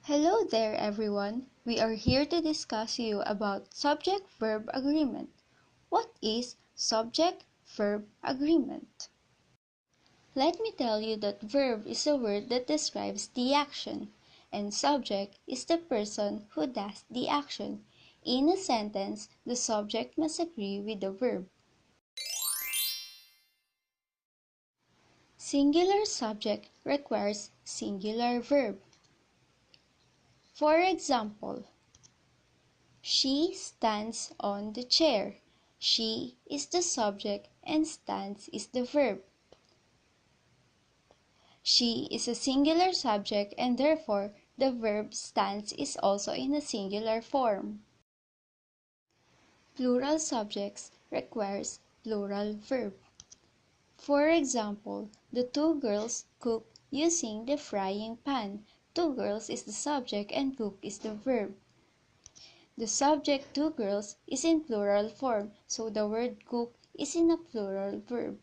Hello there everyone. We are here to discuss you about subject-verb agreement. What is subject-verb agreement? Let me tell you that verb is a word that describes the action, and subject is the person who does the action. In a sentence, the subject must agree with the verb. Singular subject requires singular verb. For example, she stands on the chair. She is the subject and stands is the verb. She is a singular subject and therefore the verb stands is also in a singular form. Plural subjects requires plural verb. For example, the two girls cook using the frying pan. Two girls is the subject and cook is the verb. The subject two girls is in plural form, so the word cook is in a plural verb.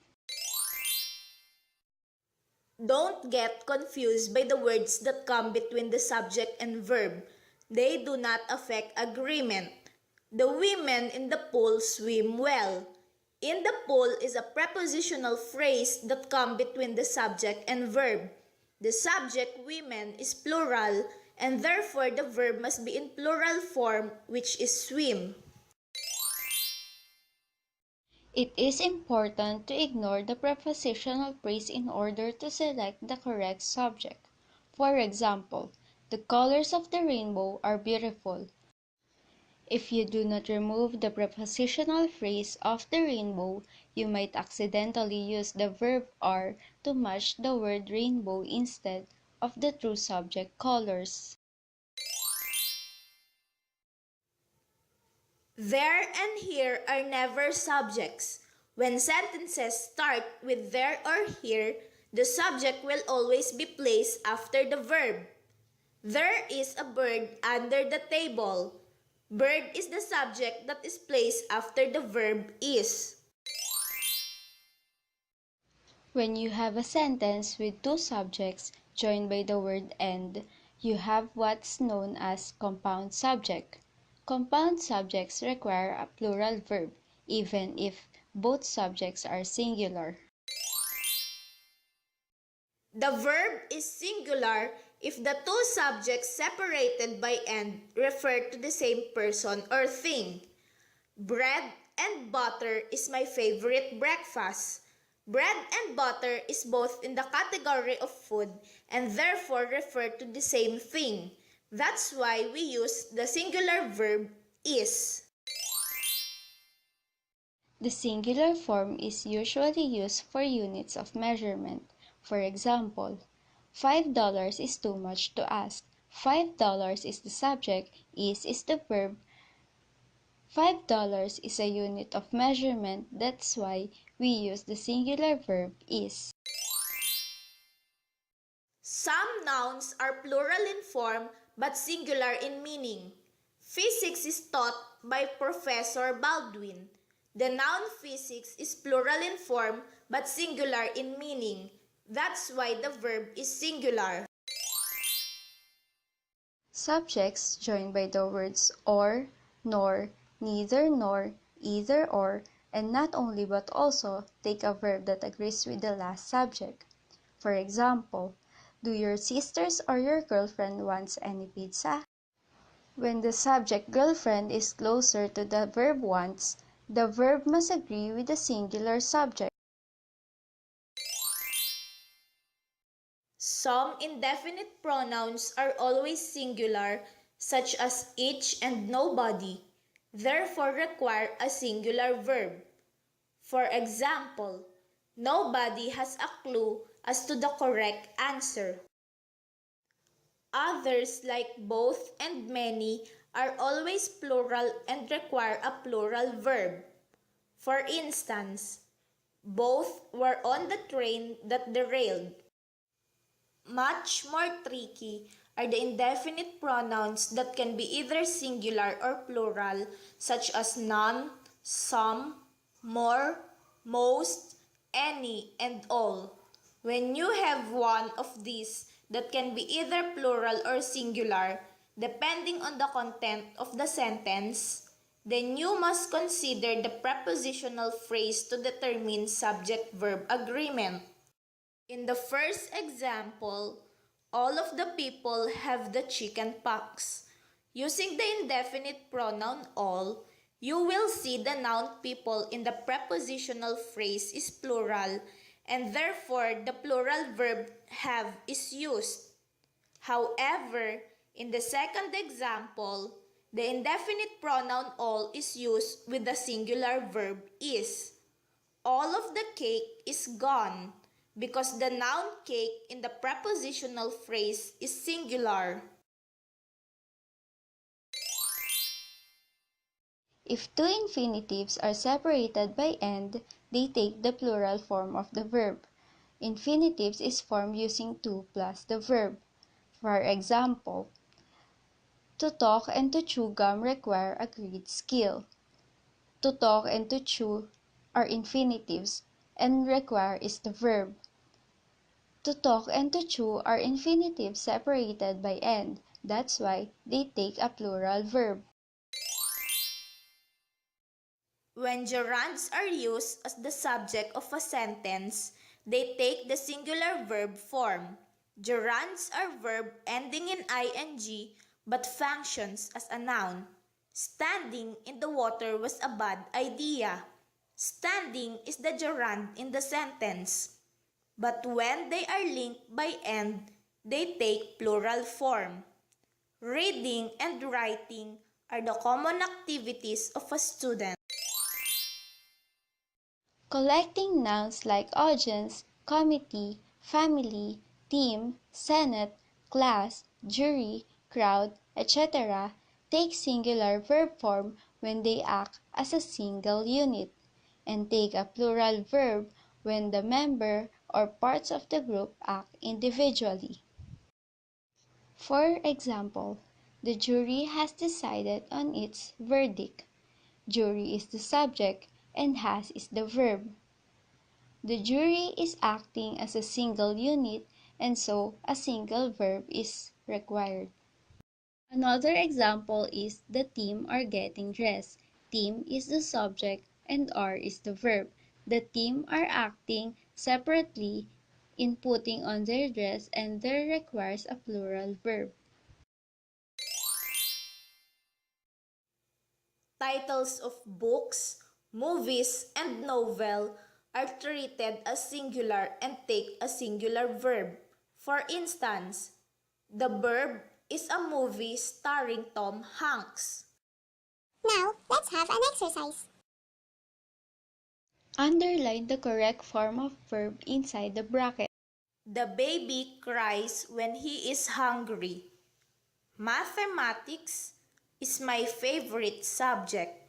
Don't get confused by the words that come between the subject and verb. They do not affect agreement. The women in the pool swim well. In the pool is a prepositional phrase that comes between the subject and verb. The subject women is plural and therefore the verb must be in plural form, which is swim. It is important to ignore the prepositional phrase in order to select the correct subject. For example, the colors of the rainbow are beautiful. If you do not remove the prepositional phrase of the rainbow, you might accidentally use the verb are to match the word rainbow instead of the true subject colors. There and here are never subjects. When sentences start with there or here, the subject will always be placed after the verb. There is a bird under the table. Bird is the subject that is placed after the verb is. When you have a sentence with two subjects joined by the word and, you have what's known as compound subject. Compound subjects require a plural verb, even if both subjects are singular. The verb is singular if the two subjects separated by and refer to the same person or thing. Bread and butter is my favorite breakfast. Bread and butter is both in the category of food and therefore refer to the same thing. That's why we use the singular verb is. The singular form is usually used for units of measurement. For example, $5 is too much to ask. $5 is the subject, is the verb. $5 is a unit of measurement, that's why we use the singular verb is. Some nouns are plural in form but singular in meaning. Physics is taught by Professor Baldwin. The noun physics is plural in form but singular in meaning. That's why the verb is singular. Subjects joined by the words or, nor, neither nor, either or, and not only but also take a verb that agrees with the last subject. For example, do your sisters or your girlfriend wants any pizza? When the subject girlfriend is closer to the verb wants, the verb must agree with the singular subject. Some indefinite pronouns are always singular, such as each and nobody, therefore require a singular verb. For example, nobody has a clue as to the correct answer. Others, like both and many, are always plural and require a plural verb. For instance, both were on the train that derailed. Much more tricky are the indefinite pronouns that can be either singular or plural, such as none, some, more, most, any, and all. When you have one of these, that can be either plural or singular depending on the content of the sentence, then you must consider the prepositional phrase to determine subject-verb agreement. In the first example, all of the people have the chicken pox. Using the indefinite pronoun all, you will see the noun people in the prepositional phrase is plural and therefore the plural verb have is used. However, in the second example, the indefinite pronoun all is used with the singular verb is. All of the cake is gone because the noun cake in the prepositional phrase is singular. If two infinitives are separated by "and", they take the plural form of the verb. Infinitives is formed using to plus the verb. For example, to talk and to chew gum require a great skill. To talk and to chew are infinitives, and require is the verb. To talk and to chew are infinitives separated by "and", that's why they take a plural verb. When gerunds are used as the subject of a sentence, they take the singular verb form. Gerunds are verb ending in ing but functions as a noun. Standing in the water was a bad idea. Standing is the gerund in the sentence. But when they are linked by "and", they take plural form. Reading and writing are the common activities of a student. Collecting nouns like audience, committee, family, team, senate, class, jury, crowd, etc. take singular verb form when they act as a single unit, and take a plural verb when the member or parts of the group act individually. For example, the jury has decided on its verdict. Jury is the subject and has is the verb. The jury is acting as a single unit and so a single verb is required. Another example is the team are getting dressed. Team is the subject and are is the verb. The team are acting separately in putting on their dress and there requires a plural verb. Titles of books, movies, and novel are treated as singular and take a singular verb. For instance, the verb is a movie starring Tom Hanks. Now, let's have an exercise. Underline the correct form of verb inside the bracket. The baby cries when he is hungry. Mathematics is my favorite subject.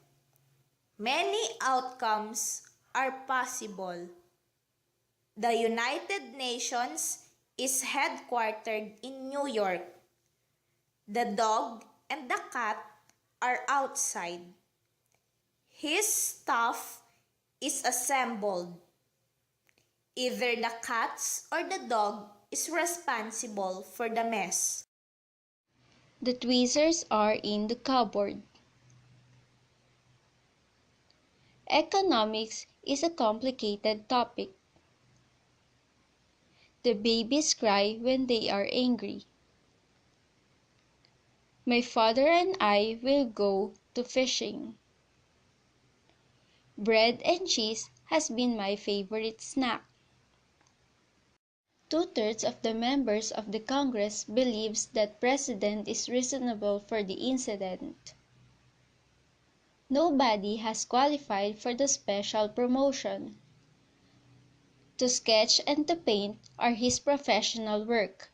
Many outcomes are possible. The United Nations is headquartered in New York. The dog and the cat are outside. His stuff is assembled. Either the cats or the dog is responsible for the mess. The tweezers are in the cupboard. Economics is a complicated topic. The babies cry when they are angry. My father and I will go to fishing. Bread and cheese has been my favorite snack. Two-thirds of the members of the Congress believes that President is reasonable for the incident. Nobody has qualified for the special promotion. To sketch and to paint are his professional work.